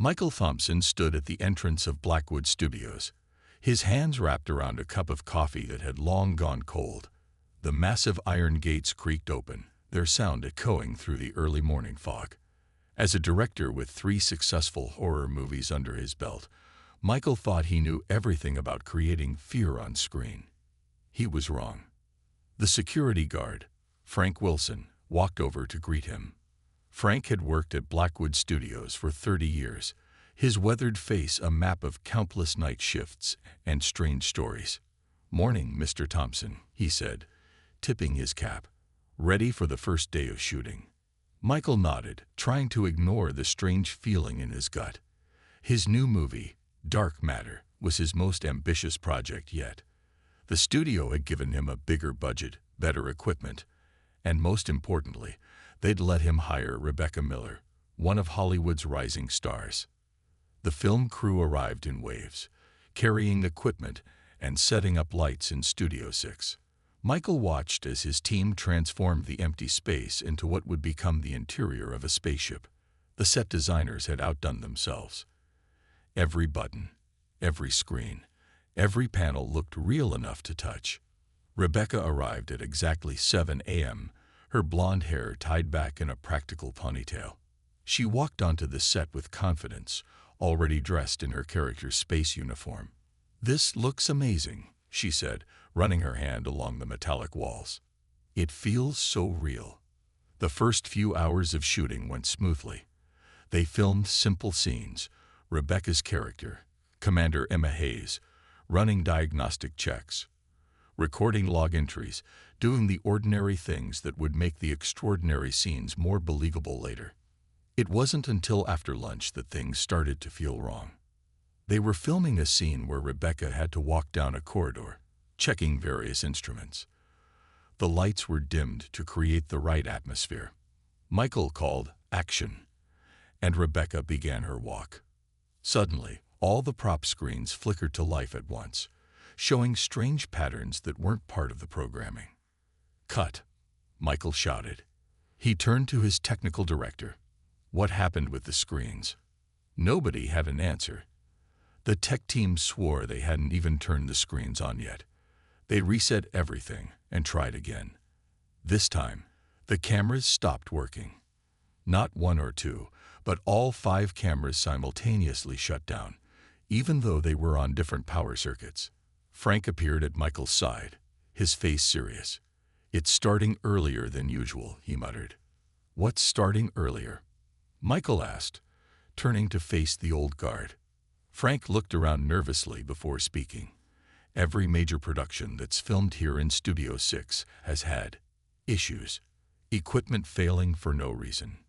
Michael Thompson stood at the entrance of Blackwood Studios, his hands wrapped around a cup of coffee that had long gone cold. The massive iron gates creaked open, their sound echoing through the early morning fog. As a director with 3 successful horror movies under his belt, Michael thought he knew everything about creating fear on screen. He was wrong. The security guard, Frank Wilson, walked over to greet him. Frank had worked at Blackwood Studios for 30 years, his weathered face a map of countless night shifts and strange stories. "Morning, Mr. Thompson," he said, tipping his cap. "Ready for the first day of shooting?" Michael nodded, trying to ignore the strange feeling in his gut. His new movie, Dark Matter, was his most ambitious project yet. The studio had given him a bigger budget, better equipment, and most importantly, they'd let him hire Rebecca Miller, one of Hollywood's rising stars. The film crew arrived in waves, carrying equipment and setting up lights in Studio 6. Michael watched as his team transformed the empty space into what would become the interior of a spaceship. The set designers had outdone themselves. Every button, every screen, every panel looked real enough to touch. Rebecca arrived at exactly 7 a.m., her blonde hair tied back in a practical ponytail. She walked onto the set with confidence, already dressed in her character's space uniform. "This looks amazing," she said, running her hand along the metallic walls. "It feels so real." The first few hours of shooting went smoothly. They filmed simple scenes, Rebecca's character, Commander Emma Hayes, running diagnostic checks, recording log entries, doing the ordinary things that would make the extraordinary scenes more believable later. It wasn't until after lunch that things started to feel wrong. They were filming a scene where Rebecca had to walk down a corridor, checking various instruments. The lights were dimmed to create the right atmosphere. Michael called action, and Rebecca began her walk. Suddenly, all the prop screens flickered to life at once, showing strange patterns that weren't part of the programming. "Cut," Michael shouted. He turned to his technical director. "What happened with the screens?" Nobody had an answer. The tech team swore they hadn't even turned the screens on yet. They reset everything and tried again. This time, the cameras stopped working. Not 1 or 2, but all 5 cameras simultaneously shut down, even though they were on different power circuits. Frank appeared at Michael's side, his face serious. "It's starting earlier than usual," he muttered. "What's starting earlier?" Michael asked, turning to face the old guard. Frank looked around nervously before speaking. "Every major production that's filmed here in Studio 6 has had issues. Equipment failing for no reason.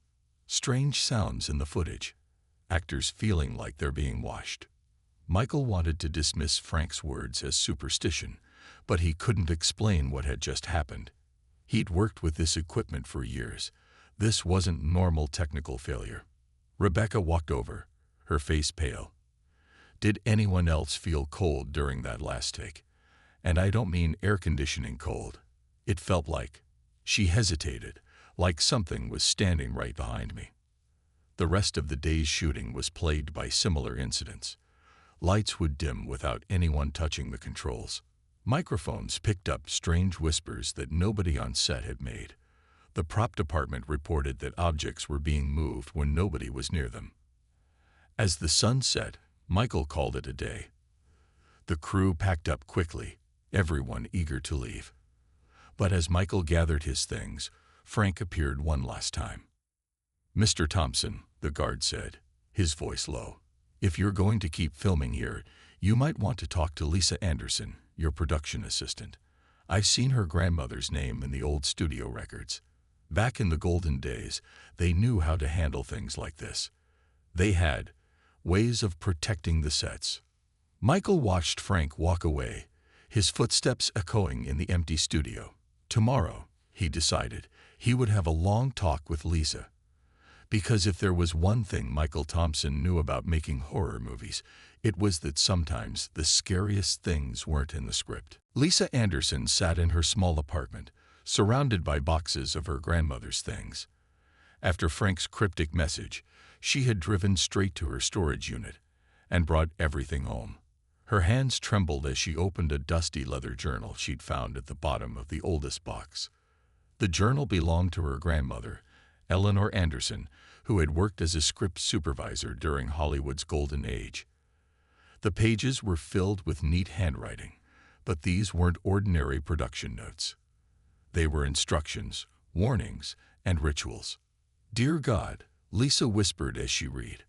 Strange sounds in the footage. Actors feeling like they're being washed." Michael wanted to dismiss Frank's words as superstition, but he couldn't explain what had just happened. He'd worked with this equipment for years. This wasn't normal technical failure. Rebecca walked over, her face pale. "Did anyone else feel cold during that last take? And I don't mean air conditioning cold. It felt like..." She hesitated, like something was standing right behind me. The rest of the day's shooting was plagued by similar incidents. Lights would dim without anyone touching the controls. Microphones picked up strange whispers that nobody on set had made. The prop department reported that objects were being moved when nobody was near them. As the sun set, Michael called it a day. The crew packed up quickly, everyone eager to leave. But as Michael gathered his things, Frank appeared one last time. "Mr. Thompson," the guard said, his voice low, "if you're going to keep filming here, you might want to talk to Lisa Anderson, your production assistant. I've seen her grandmother's name in the old studio records. Back in the golden days, they knew how to handle things like this. They had ways of protecting the sets." Michael watched Frank walk away, his footsteps echoing in the empty studio. Tomorrow, he decided, he would have a long talk with Lisa. Because if there was one thing Michael Thompson knew about making horror movies, it was that sometimes the scariest things weren't in the script. Lisa Anderson sat in her small apartment, surrounded by boxes of her grandmother's things. After Frank's cryptic message, She had driven straight to her storage unit and brought everything home. Her hands trembled as she opened a dusty leather journal she'd found at the bottom of the oldest box. The journal belonged to her grandmother, Eleanor Anderson, who had worked as a script supervisor during Hollywood's golden age. The pages were filled with neat handwriting, but these weren't ordinary production notes. They were instructions, warnings, and rituals. "Dear God," Lisa whispered as she read.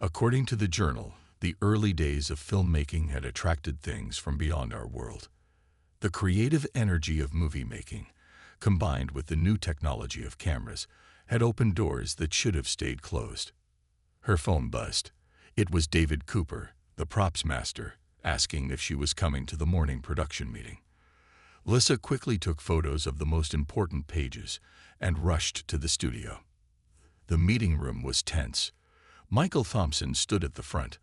According to the journal, the early days of filmmaking had attracted things from beyond our world. The creative energy of movie making, combined with the new technology of cameras, had opened doors that should have stayed closed. Her phone buzzed. It was David Cooper, the props master, asking if she was coming to the morning production meeting. Lisa quickly took photos of the most important pages and rushed to the studio. The meeting room was tense. Michael Thompson stood at the front,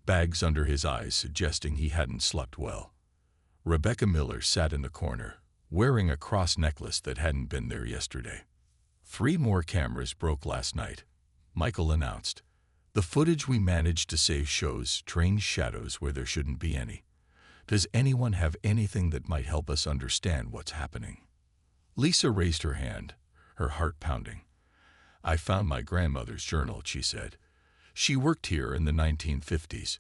bags under his eyes suggesting he hadn't slept well. Rebecca Miller sat in the corner, wearing a cross necklace that hadn't been there yesterday. 3 more cameras broke last night, Michael announced. The footage we managed to save shows strange shadows where there shouldn't be any. Does anyone have anything that might help us understand what's happening? Lisa raised her hand, her heart pounding. "I found my grandmother's journal," she said. "She worked here in the 1950s.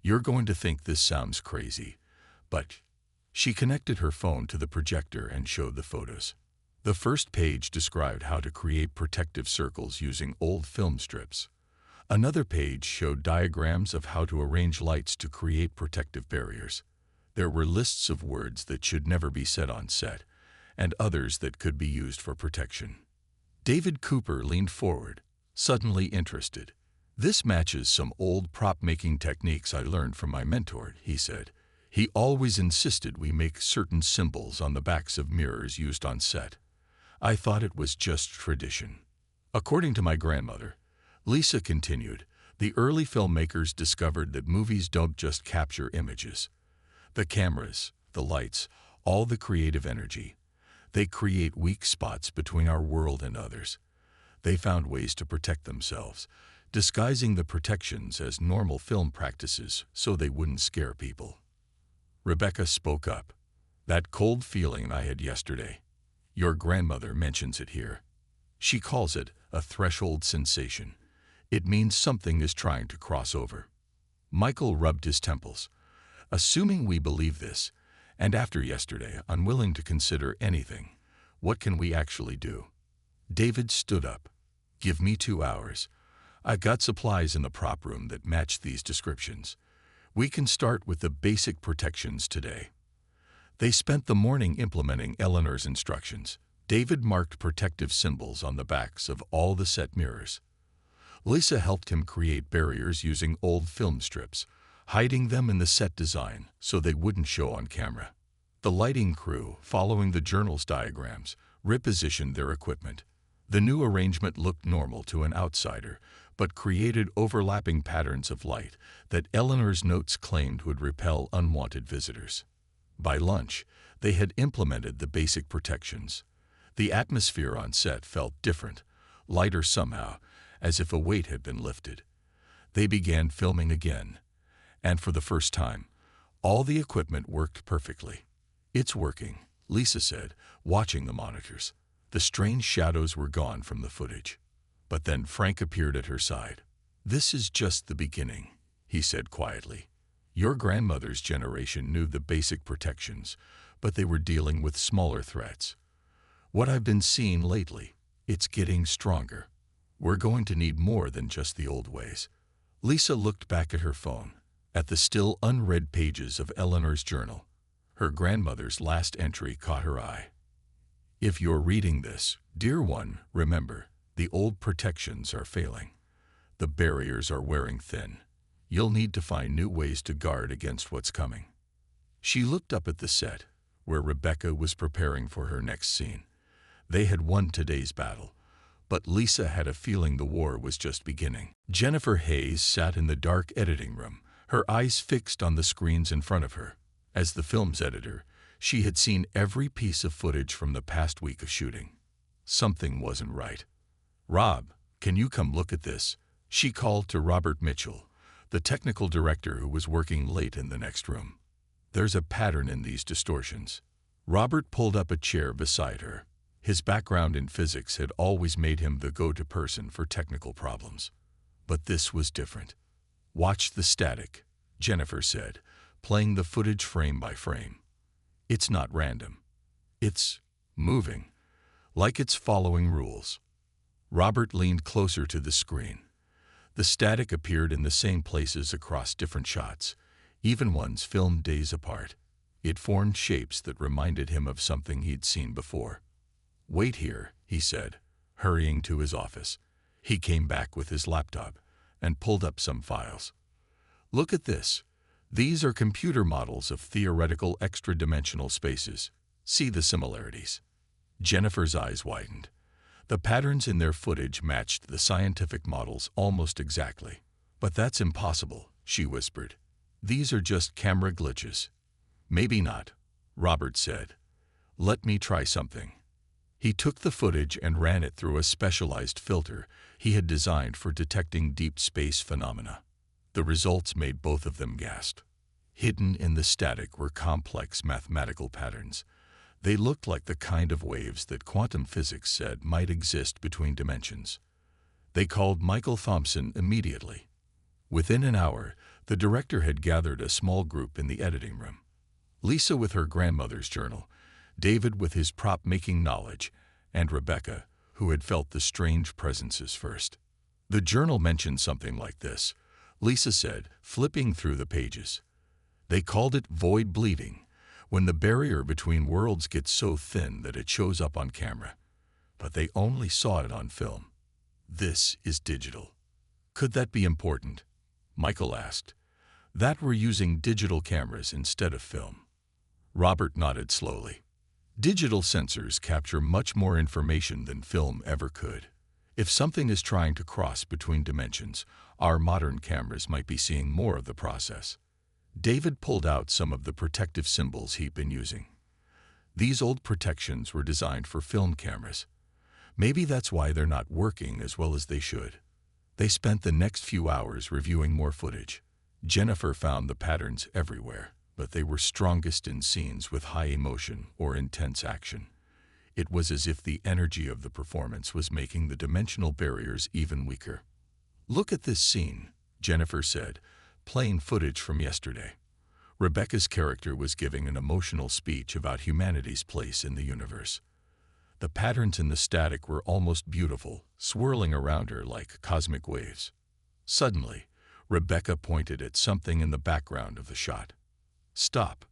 You're going to think this sounds crazy, but..." She connected her phone to the projector and showed the photos. The first page described how to create protective circles using old film strips. Another page showed diagrams of how to arrange lights to create protective barriers. There were lists of words that should never be said on set, and others that could be used for protection. David Cooper leaned forward, suddenly interested. "This matches some old prop-making techniques I learned from my mentor," he said. "He always insisted we make certain symbols on the backs of mirrors used on set. I thought it was just tradition." According to my grandmother, Lisa continued, the early filmmakers discovered that movies don't just capture images. The cameras, the lights, all the creative energy. They create weak spots between our world and others. They found ways to protect themselves, disguising the protections as normal film practices so they wouldn't scare people. Rebecca spoke up. "That cold feeling I had yesterday. Your grandmother mentions it here. She calls it a threshold sensation. It means something is trying to cross over." Michael rubbed his temples. "Assuming we believe this, and after yesterday unwilling to consider anything, what can we actually do?" David stood up. "Give me 2 hours. I've got supplies in the prop room that match these descriptions. We can start with the basic protections today." They spent the morning implementing Eleanor's instructions. David marked protective symbols on the backs of all the set mirrors. Lisa helped him create barriers using old film strips, hiding them in the set design so they wouldn't show on camera. The lighting crew, following the journal's diagrams, repositioned their equipment. The new arrangement looked normal to an outsider, but created overlapping patterns of light that Eleanor's notes claimed would repel unwanted visitors. By lunch, they had implemented the basic protections. The atmosphere on set felt different, lighter somehow, as if a weight had been lifted. They began filming again, and for the first time, all the equipment worked perfectly. "It's working," Lisa said, watching the monitors. The strange shadows were gone from the footage. But then Frank appeared at her side. "This is just the beginning," he said quietly. "Your grandmother's generation knew the basic protections, but they were dealing with smaller threats. What I've been seeing lately, it's getting stronger. We're going to need more than just the old ways." Lisa looked back at her phone, at the still unread pages of Eleanor's journal. Her grandmother's last entry caught her eye. "If you're reading this, dear one, remember, the old protections are failing. The barriers are wearing thin. You'll need to find new ways to guard against what's coming." She looked up at the set, where Rebecca was preparing for her next scene. They had won today's battle, but Lisa had a feeling the war was just beginning. Jennifer Hayes sat in the dark editing room, her eyes fixed on the screens in front of her. As the film's editor, she had seen every piece of footage from the past week of shooting. Something wasn't right. "Rob, can you come look at this?" She called to Robert Mitchell, the technical director who was working late in the next room. "There's a pattern in these distortions." Robert pulled up a chair beside her. His background in physics had always made him the go-to person for technical problems. But this was different. "Watch the static," Jennifer said, playing the footage frame by frame. "It's not random. It's moving, like it's following rules." Robert leaned closer to the screen. The static appeared in the same places across different shots, even ones filmed days apart. It formed shapes that reminded him of something he'd seen before. "Wait here," he said, hurrying to his office. He came back with his laptop and pulled up some files. "Look at this. These are computer models of theoretical extra-dimensional spaces. See the similarities?" Jennifer's eyes widened. The patterns in their footage matched the scientific models almost exactly. "But that's impossible," she whispered. "These are just camera glitches." "Maybe not," Robert said. "Let me try something." He took the footage and ran it through a specialized filter he had designed for detecting deep space phenomena. The results made both of them gasp. Hidden in the static were complex mathematical patterns. They looked like the kind of waves that quantum physics said might exist between dimensions. They called Michael Thompson immediately. Within an hour, the director had gathered a small group in the editing room. Lisa with her grandmother's journal, David with his prop-making knowledge, and Rebecca, who had felt the strange presences first. "The journal mentioned something like this," Lisa said, flipping through the pages. "They called it void bleeding, when the barrier between worlds gets so thin that it shows up on camera. But they only saw it on film. This is digital." "Could that be important?" Michael asked. "That we're using digital cameras instead of film." Robert nodded slowly. "Digital sensors capture much more information than film ever could. If something is trying to cross between dimensions, our modern cameras might be seeing more of the process." David pulled out some of the protective symbols he'd been using. These old protections were designed for film cameras. Maybe that's why they're not working as well as they should. They spent the next few hours reviewing more footage. Jennifer found the patterns everywhere, but they were strongest in scenes with high emotion or intense action. It was as if the energy of the performance was making the dimensional barriers even weaker. "Look at this scene," Jennifer said, playing footage from yesterday. Rebecca's character was giving an emotional speech about humanity's place in the universe. The patterns in the static were almost beautiful, swirling around her like cosmic waves. Suddenly, Rebecca pointed at something in the background of the shot. "Stop.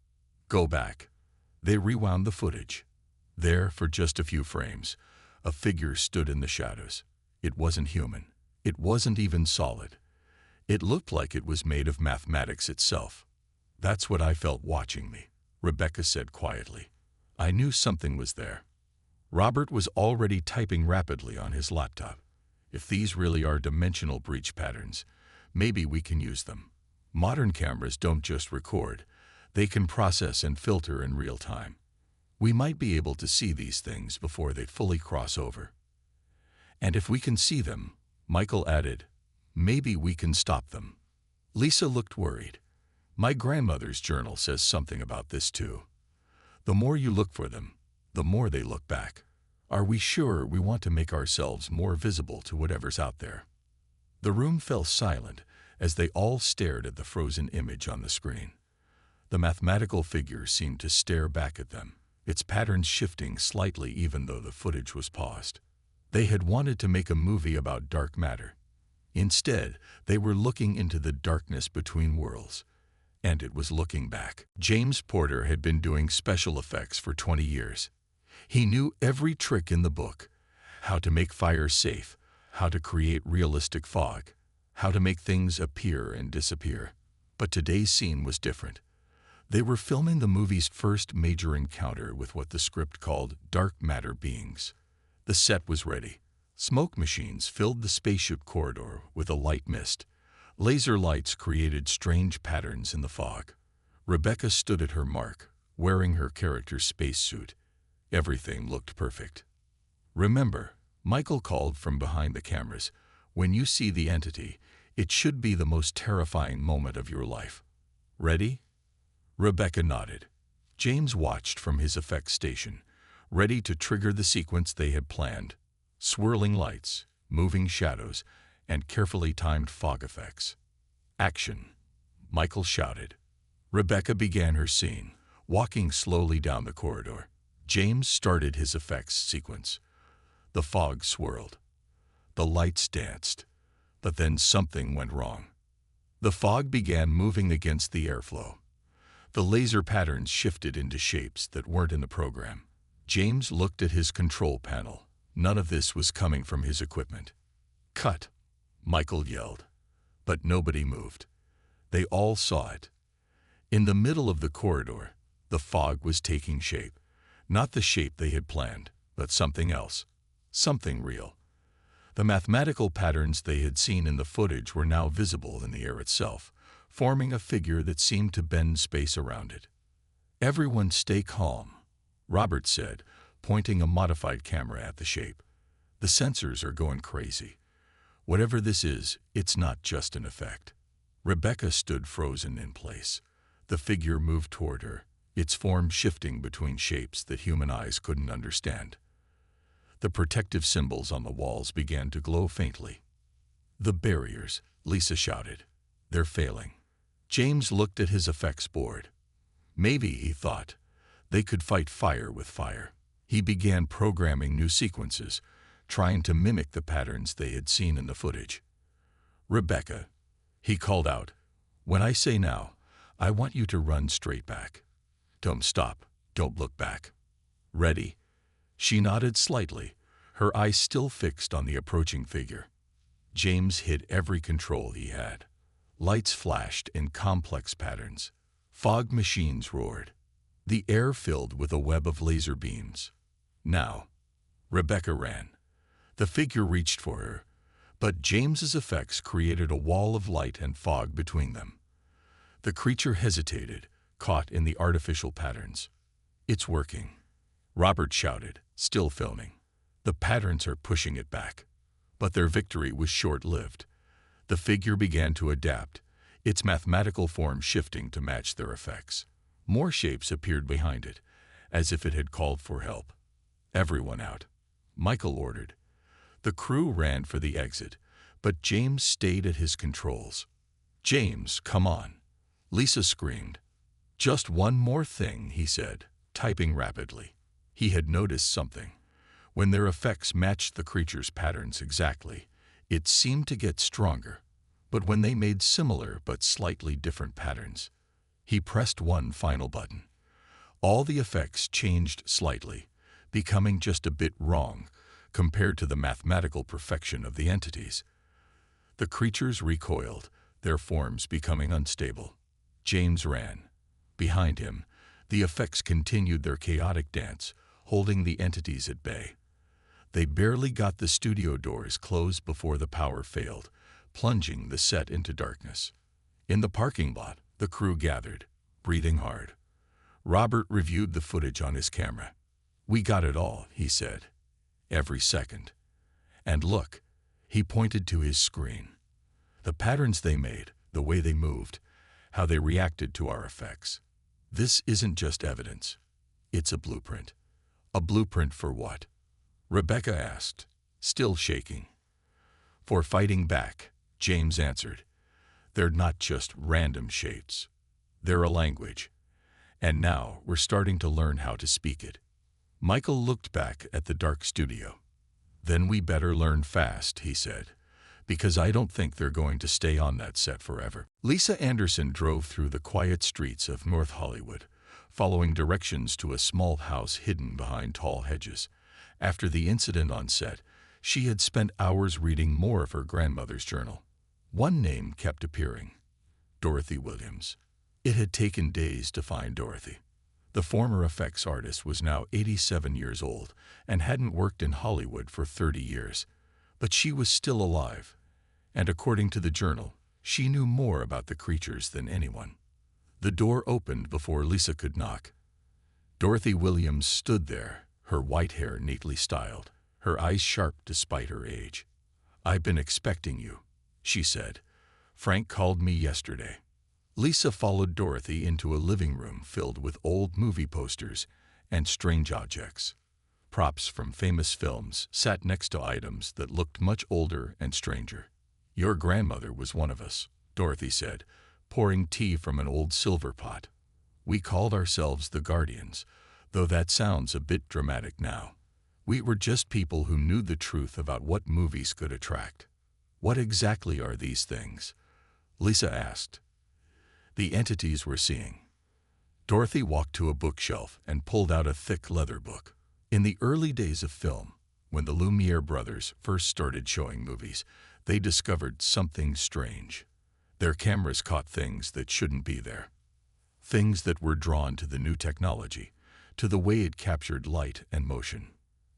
Go back." They rewound the footage. There, for just a few frames, a figure stood in the shadows. It wasn't human. It wasn't even solid. It looked like it was made of mathematics itself. "That's what I felt watching me," Rebecca said quietly. "I knew something was there." Robert was already typing rapidly on his laptop. "If these really are dimensional breach patterns, maybe we can use them. Modern cameras don't just record. They can process and filter in real time. We might be able to see these things before they fully cross over. And if we can see them," Michael added, "maybe we can stop them." Lisa looked worried. "My grandmother's journal says something about this too. The more you look for them, the more they look back. Are we sure we want to make ourselves more visible to whatever's out there?" The room fell silent as they all stared at the frozen image on the screen. The mathematical figure seemed to stare back at them, its patterns shifting slightly even though the footage was paused. They had wanted to make a movie about dark matter. Instead, they were looking into the darkness between worlds, and it was looking back. James Porter had been doing special effects for 20 years. He knew every trick in the book: how to make fire safe, how to create realistic fog, how to make things appear and disappear. But today's scene was different. They were filming the movie's first major encounter with what the script called dark matter beings. The set was ready. Smoke machines filled the spaceship corridor with a light mist. Laser lights created strange patterns in the fog. Rebecca stood at her mark, wearing her character's spacesuit. Everything looked perfect. "Remember," Michael called from behind the cameras, When you see the entity, it should be the most terrifying moment of your life. Ready? Rebecca nodded. James watched from his effects station, ready to trigger the sequence they had planned. Swirling lights, moving shadows, and carefully timed fog effects. Action! Michael shouted. Rebecca began her scene, walking slowly down the corridor. James started his effects sequence. The fog swirled. The lights danced. But then something went wrong. The fog began moving against the airflow. The laser patterns shifted into shapes that weren't in the program. James looked at his control panel. None of this was coming from his equipment. "Cut!" Michael yelled. But nobody moved. They all saw it. In the middle of the corridor, the fog was taking shape. Not the shape they had planned, but something else. Something real. The mathematical patterns they had seen in the footage were now visible in the air itself, forming a figure that seemed to bend space around it. "Everyone stay calm," Robert said, pointing a modified camera at the shape. "The sensors are going crazy. Whatever this is, it's not just an effect." Rebecca stood frozen in place. The figure moved toward her, its form shifting between shapes that human eyes couldn't understand. The protective symbols on the walls began to glow faintly. "The barriers," Lisa shouted. "They're failing." James looked at his effects board. Maybe, he thought, they could fight fire with fire. He began programming new sequences, trying to mimic the patterns they had seen in the footage. "Rebecca," he called out, "when I say now, I want you to run straight back. Don't stop. Don't look back. Ready?" She nodded slightly, her eyes still fixed on the approaching figure. James hit every control he had. Lights flashed in complex patterns. Fog machines roared. The air filled with a web of laser beams. Now, Rebecca ran. The figure reached for her, but James's effects created a wall of light and fog between them. The creature hesitated, caught in the artificial patterns. "It's working," Robert shouted, still filming. "The patterns are pushing it back." But their victory was short-lived. The figure began to adapt, its mathematical form shifting to match their effects. More shapes appeared behind it, as if it had called for help. "Everyone out," Michael ordered. The crew ran for the exit, but James stayed at his controls. "James, come on," Lisa screamed. "Just one more thing," he said, typing rapidly. He had noticed something. When their effects matched the creature's patterns exactly, it seemed to get stronger. But when they made similar but slightly different patterns, he pressed one final button. All the effects changed slightly, becoming just a bit wrong compared to the mathematical perfection of the entities. The creatures recoiled, their forms becoming unstable. James ran. Behind him, the effects continued their chaotic dance, holding the entities at bay. They barely got the studio doors closed before the power failed, plunging the set into darkness. In the parking lot, the crew gathered, breathing hard. Robert reviewed the footage on his camera. "We got it all," he said. "Every second. And look," he pointed to his screen. "The patterns they made, the way they moved, how they reacted to our effects. This isn't just evidence. It's a blueprint." "A blueprint for what?" Rebecca asked, still shaking. "For fighting back," James answered. "They're not just random shapes. They're a language. And now we're starting to learn how to speak it." Michael looked back at the dark studio. "Then we better learn fast," he said, "because I don't think they're going to stay on that set forever." Lisa Anderson drove through the quiet streets of North Hollywood, following directions to a small house hidden behind tall hedges. After the incident on set, she had spent hours reading more of her grandmother's journal. One name kept appearing: Dorothy Williams. It had taken days to find Dorothy. The former effects artist was now 87 years old and hadn't worked in Hollywood for 30 years. But she was still alive, and according to the journal, she knew more about the creatures than anyone. The door opened before Lisa could knock. Dorothy Williams stood there, her white hair neatly styled, her eyes sharp despite her age. "I've been expecting you," she said. "Frank called me yesterday." Lisa followed Dorothy into a living room filled with old movie posters and strange objects. Props from famous films sat next to items that looked much older and stranger. "Your grandmother was one of us," Dorothy said, pouring tea from an old silver pot. "We called ourselves the Guardians, though that sounds a bit dramatic now. We were just people who knew the truth about what movies could attract." "What exactly are these things?" Lisa asked. "The entities we're seeing." Dorothy walked to a bookshelf and pulled out a thick leather book. In the early days of film, when the Lumiere brothers first started showing movies, they discovered something strange. Their cameras caught things that shouldn't be there. Things that were drawn to the new technology, to the way it captured light and motion.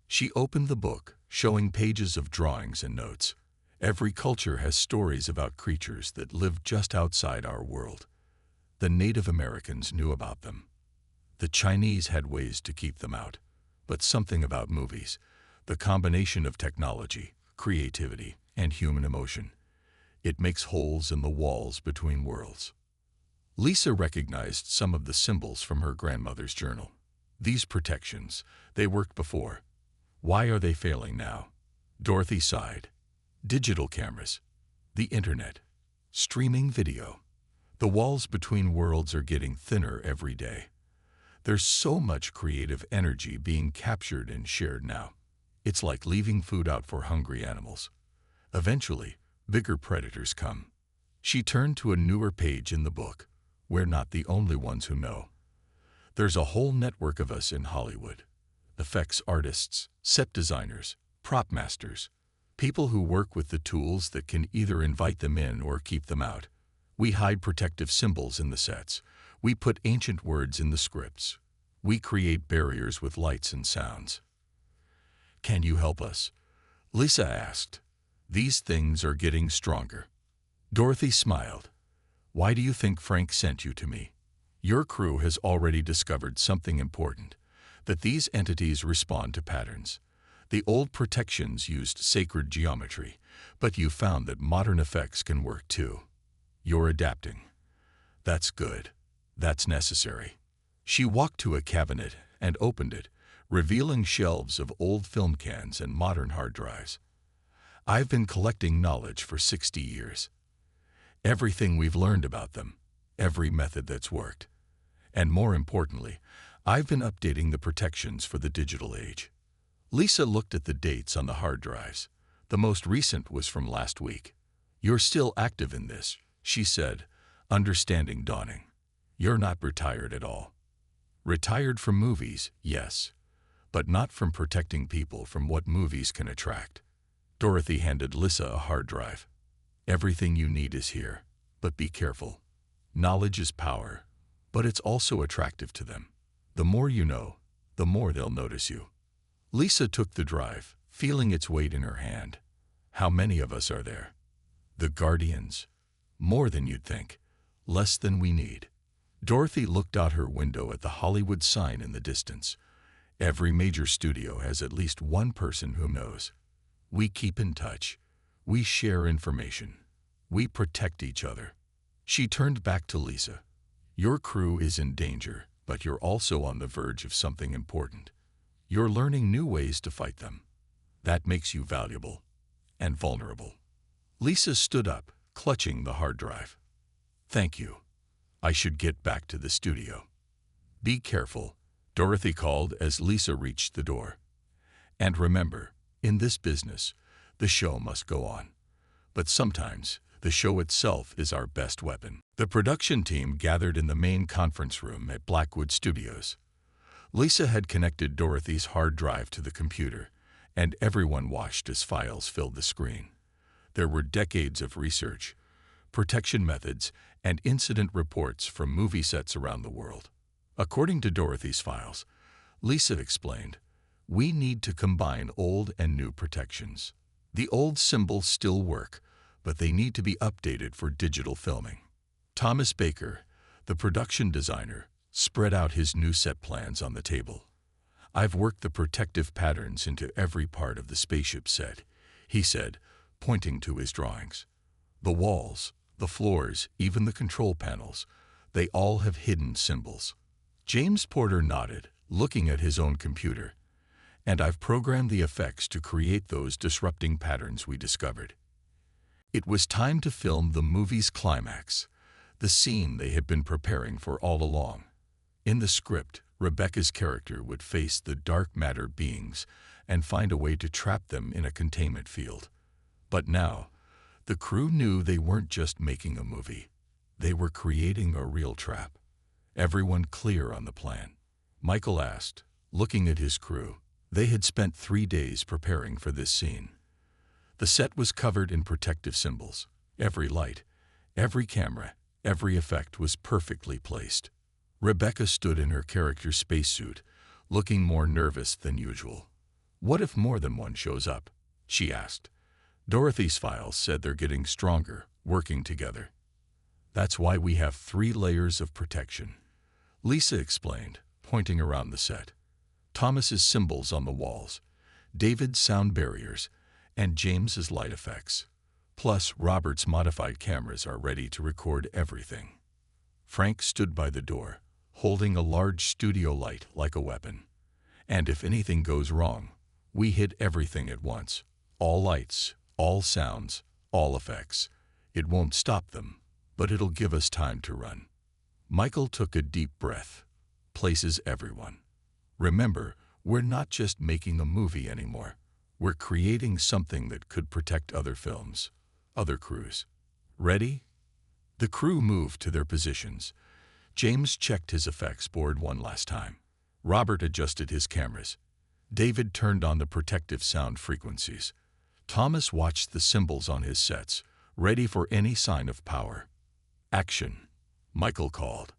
She opened the book, showing pages of drawings and notes. Every culture has stories about creatures that live just outside our world. The Native Americans knew about them. The Chinese had ways to keep them out. But something about movies, the combination of technology, creativity, and human emotion, it makes holes in the walls between worlds. Lisa recognized some of the symbols from her grandmother's journal. These protections, they worked before. Why are they failing now? Dorothy sighed. Digital cameras, the internet, streaming video. The walls between worlds are getting thinner every day. There's so much creative energy being captured and shared now. It's like leaving food out for hungry animals. Eventually, bigger predators come. She turned to a newer page in the book. We're not the only ones who know. There's a whole network of us in Hollywood. Effects artists, set designers, prop masters, people who work with the tools that can either invite them in or keep them out. We hide protective symbols in the sets. We put ancient words in the scripts. We create barriers with lights and sounds. "Can you help us?" Lisa asked. "These things are getting stronger." Dorothy smiled. "Why do you think Frank sent you to me? Your crew has already discovered something important, that these entities respond to patterns. The old protections used sacred geometry, but you found that modern effects can work too. You're adapting. That's good. That's necessary." She walked to a cabinet and opened it, revealing shelves of old film cans and modern hard drives. "I've been collecting knowledge for 60 years. Everything we've learned about them, every method that's worked. And more importantly, I've been updating the protections for the digital age." Lisa looked at the dates on the hard drives. The most recent was from last week. "You're still active in this," she said, understanding dawning. "You're not retired at all." "Retired from movies, yes, but not from protecting people from what movies can attract." Dorothy handed Lisa a hard drive. "Everything you need is here, but be careful. Knowledge is power, but it's also attractive to them. The more you know, the more they'll notice you." Lisa took the drive, feeling its weight in her hand. "How many of us are there?" "The Guardians. More than you'd think. Less than we need." Dorothy looked out her window at the Hollywood sign in the distance. Every major studio has at least one person who knows. We keep in touch. We share information. We protect each other. She turned back to Lisa. "Your crew is in danger, but you're also on the verge of something important. You're learning new ways to fight them. That makes you valuable and vulnerable." Lisa stood up, clutching the hard drive. "Thank you. I should get back to the studio." "Be careful," Dorothy called as Lisa reached the door. "And remember, in this business, the show must go on. But sometimes, the show itself is our best weapon." The production team gathered in the main conference room at Blackwood Studios. Lisa had connected Dorothy's hard drive to the computer, and everyone watched as files filled the screen. There were decades of research, protection methods, and incident reports from movie sets around the world. According to Dorothy's files, Lisa explained, "We need to combine old and new protections. The old symbols still work, but they need to be updated for digital filming." Thomas Baker, the production designer, spread out his new set plans on the table. "I've worked the protective patterns into every part of the spaceship set," he said, pointing to his drawings. The walls, the floors, even the control panels, they all have hidden symbols. James Porter nodded, looking at his own computer. And I've programmed the effects to create those disrupting patterns we discovered. It was time to film the movie's climax, the scene they had been preparing for all along. In the script, Rebecca's character would face the dark matter beings and find a way to trap them in a containment field. But now, the crew knew they weren't just making a movie. They were creating a real trap. Everyone clear on the plan? Michael asked, looking at his crew. They had spent 3 days preparing for this scene. The set was covered in protective symbols. Every light, every camera, every effect was perfectly placed. Rebecca stood in her character's spacesuit, looking more nervous than usual. "What if more than one shows up?" she asked. "Dorothy's files said they're getting stronger, working together. That's why we have 3 layers of protection," Lisa explained, pointing around the set. Thomas's symbols on the walls, David's sound barriers, and James's light effects. Plus, Robert's modified cameras are ready to record everything. Frank stood by the door, holding a large studio light like a weapon. "And if anything goes wrong, we hit everything at once. All lights, all sounds, all effects. It won't stop them, but it'll give us time to run." Michael took a deep breath. "Places everyone. Remember, we're not just making a movie anymore. We're creating something that could protect other films, other crews. Ready?" The crew moved to their positions. James checked his effects board one last time. Robert adjusted his cameras. David turned on the protective sound frequencies. Thomas watched the symbols on his sets, ready for any sign of power. "Action," Michael called.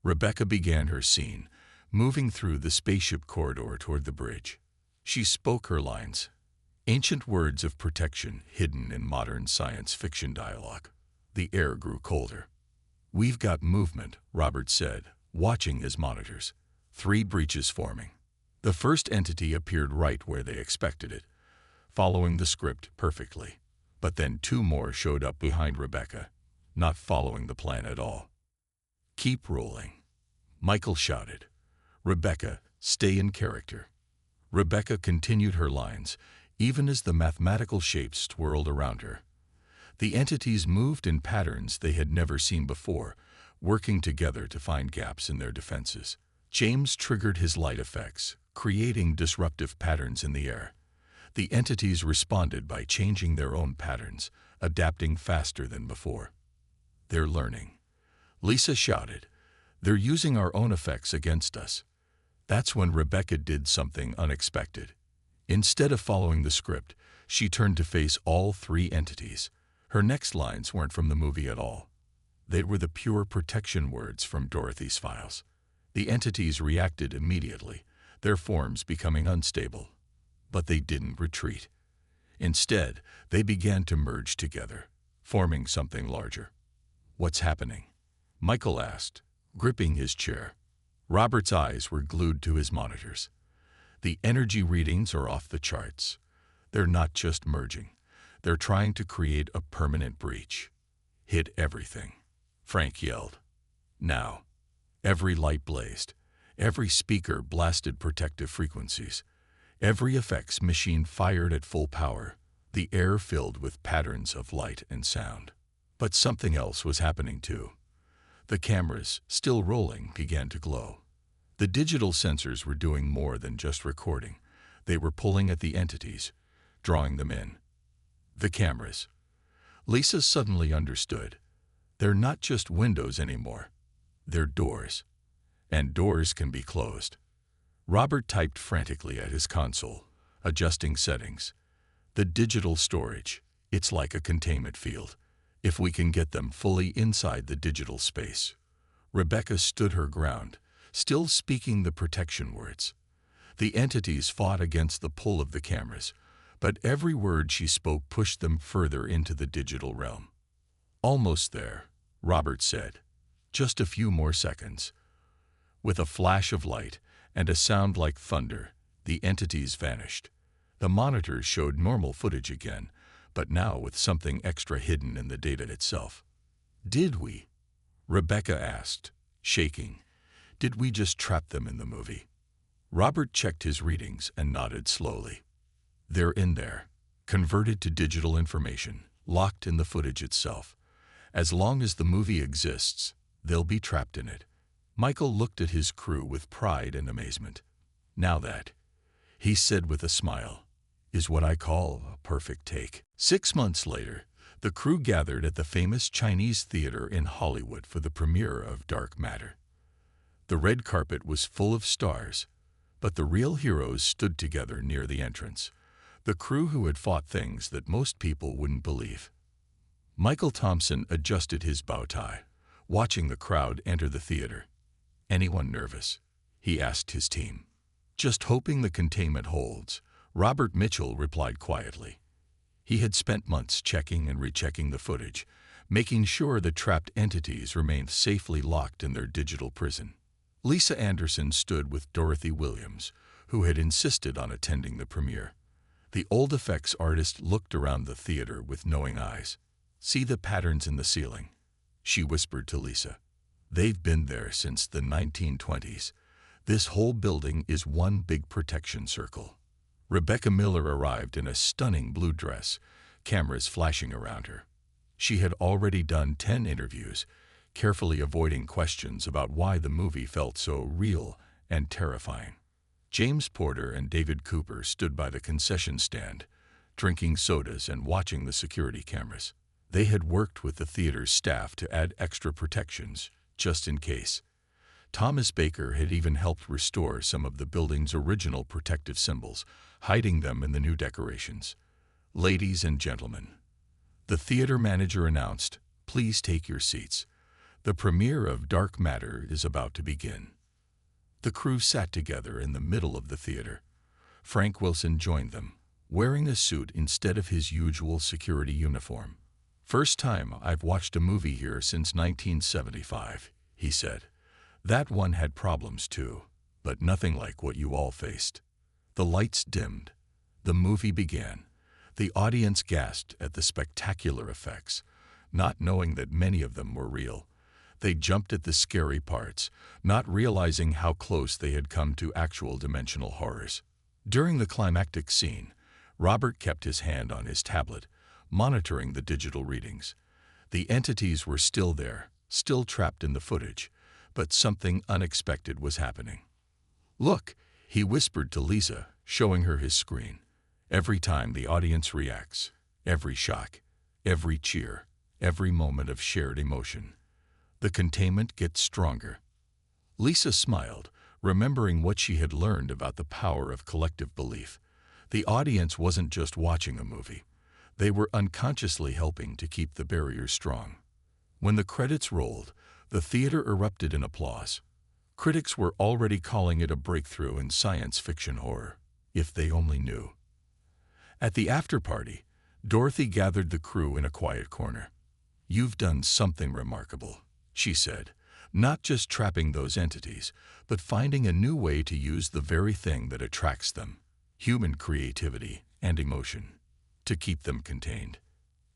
Rebecca began her scene, moving through the spaceship corridor toward the bridge. She spoke her lines, ancient words of protection hidden in modern science fiction dialogue. The air grew colder. "We've got movement," Robert said, watching his monitors. 3 breaches forming. The first entity appeared right where they expected it, following the script perfectly. But then 2 more showed up behind Rebecca, not following the plan at all. "Keep rolling," Michael shouted. "Rebecca, stay in character." Rebecca continued her lines, even as the mathematical shapes swirled around her. The entities moved in patterns they had never seen before, working together to find gaps in their defenses. James triggered his light effects, creating disruptive patterns in the air. The entities responded by changing their own patterns, adapting faster than before. "They're learning," Lisa shouted. "They're using our own effects against us." That's when Rebecca did something unexpected. Instead of following the script, she turned to face all 3 entities. Her next lines weren't from the movie at all. They were the pure protection words from Dorothy's files. The entities reacted immediately, their forms becoming unstable. But they didn't retreat. Instead, they began to merge together, forming something larger. "What's happening?" Michael asked, gripping his chair. Robert's eyes were glued to his monitors. "The energy readings are off the charts. They're not just merging. They're trying to create a permanent breach." "Hit everything," Frank yelled. Now, every light blazed. Every speaker blasted protective frequencies. Every effects machine fired at full power. The air filled with patterns of light and sound. But something else was happening too. The cameras, still rolling, began to glow. The digital sensors were doing more than just recording. They were pulling at the entities, drawing them in. The cameras. Lisa suddenly understood. They're not just windows anymore. They're doors. And doors can be closed. Robert typed frantically at his console, adjusting settings. "The digital storage, it's like a containment field. If we can get them fully inside the digital space." Rebecca stood her ground, still speaking the protection words. The entities fought against the pull of the cameras, but every word she spoke pushed them further into the digital realm. "Almost there," Robert said. "Just a few more seconds." With a flash of light and a sound like thunder, the entities vanished. The monitors showed normal footage again, but now with something extra hidden in the data itself. Did we? Rebecca asked, shaking. Did we just trap them in the movie? Robert checked his readings and nodded slowly. They're in there, converted to digital information, locked in the footage itself. As long as the movie exists, they'll be trapped in it. Michael looked at his crew with pride and amazement. Now that, he said with a smile, is what I call a perfect take. 6 months later, the crew gathered at the famous Chinese theater in Hollywood for the premiere of Dark Matter. The red carpet was full of stars, but the real heroes stood together near the entrance, the crew who had fought things that most people wouldn't believe. Michael Thompson adjusted his bow tie, watching the crowd enter the theater. Anyone nervous? He asked his team. Just hoping the containment holds, Robert Mitchell replied quietly. He had spent months checking and rechecking the footage, making sure the trapped entities remained safely locked in their digital prison. Lisa Anderson stood with Dorothy Williams, who had insisted on attending the premiere. The old effects artist looked around the theater with knowing eyes. See the patterns in the ceiling, she whispered to Lisa. They've been there since the 1920s. This whole building is one big protection circle. Rebecca Miller arrived in a stunning blue dress, cameras flashing around her. She had already done 10 interviews, carefully avoiding questions about why the movie felt so real and terrifying. James Porter and David Cooper stood by the concession stand, drinking sodas and watching the security cameras. They had worked with the theater's staff to add extra protections, just in case. Thomas Baker had even helped restore some of the building's original protective symbols, hiding them in the new decorations. Ladies and gentlemen, the theater manager announced, please take your seats. The premiere of Dark Matter is about to begin. The crew sat together in the middle of the theater. Frank Wilson joined them, wearing a suit instead of his usual security uniform. First time I've watched a movie here since 1975, he said. That one had problems too, but nothing like what you all faced. The lights dimmed. The movie began. The audience gasped at the spectacular effects, not knowing that many of them were real. They jumped at the scary parts, not realizing how close they had come to actual dimensional horrors. During the climactic scene, Robert kept his hand on his tablet, monitoring the digital readings. The entities were still there, still trapped in the footage, but something unexpected was happening. Look, he whispered to Lisa, showing her his screen. Every time the audience reacts, every shock, every cheer, every moment of shared emotion, the containment gets stronger. Lisa smiled, remembering what she had learned about the power of collective belief. The audience wasn't just watching a movie. They were unconsciously helping to keep the barrier strong. When the credits rolled, the theater erupted in applause. Critics were already calling it a breakthrough in science fiction horror, if they only knew. At the after-party, Dorothy gathered the crew in a quiet corner. You've done something remarkable, she said, not just trapping those entities, but finding a new way to use the very thing that attracts them, human creativity and emotion, to keep them contained.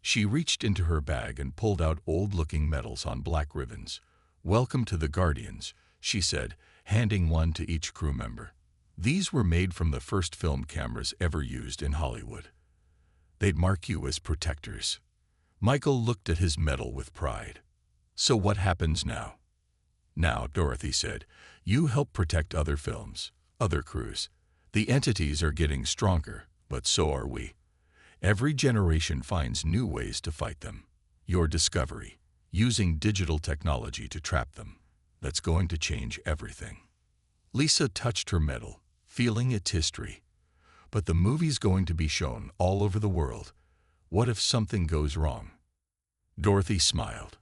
She reached into her bag and pulled out old-looking medals on black ribbons. Welcome to the Guardians, she said, handing one to each crew member. These were made from the first film cameras ever used in Hollywood. They'd mark you as protectors. Michael looked at his medal with pride. So what happens now? Now, Dorothy said, you help protect other films, other crews. The entities are getting stronger, but so are we. Every generation finds new ways to fight them. Your discovery, using digital technology to trap them, that's going to change everything. Lisa touched her medal, feeling its history. But the movie's going to be shown all over the world. What if something goes wrong? Dorothy smiled.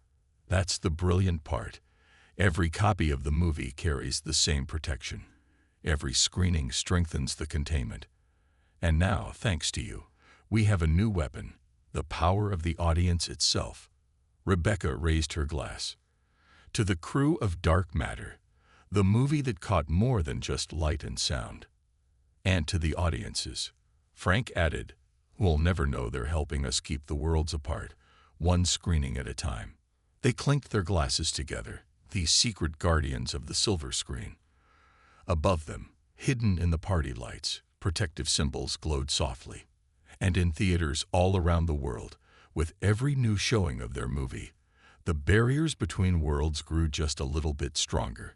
That's the brilliant part. Every copy of the movie carries the same protection. Every screening strengthens the containment. And now, thanks to you, we have a new weapon, the power of the audience itself. Rebecca raised her glass. To the crew of Dark Matter, the movie that caught more than just light and sound. And to the audiences, Frank added, We'll never know they're helping us keep the worlds apart, one screening at a time. They clinked their glasses together, these secret guardians of the silver screen. Above them, hidden in the party lights, protective symbols glowed softly. And in theaters all around the world, with every new showing of their movie, the barriers between worlds grew just a little bit stronger.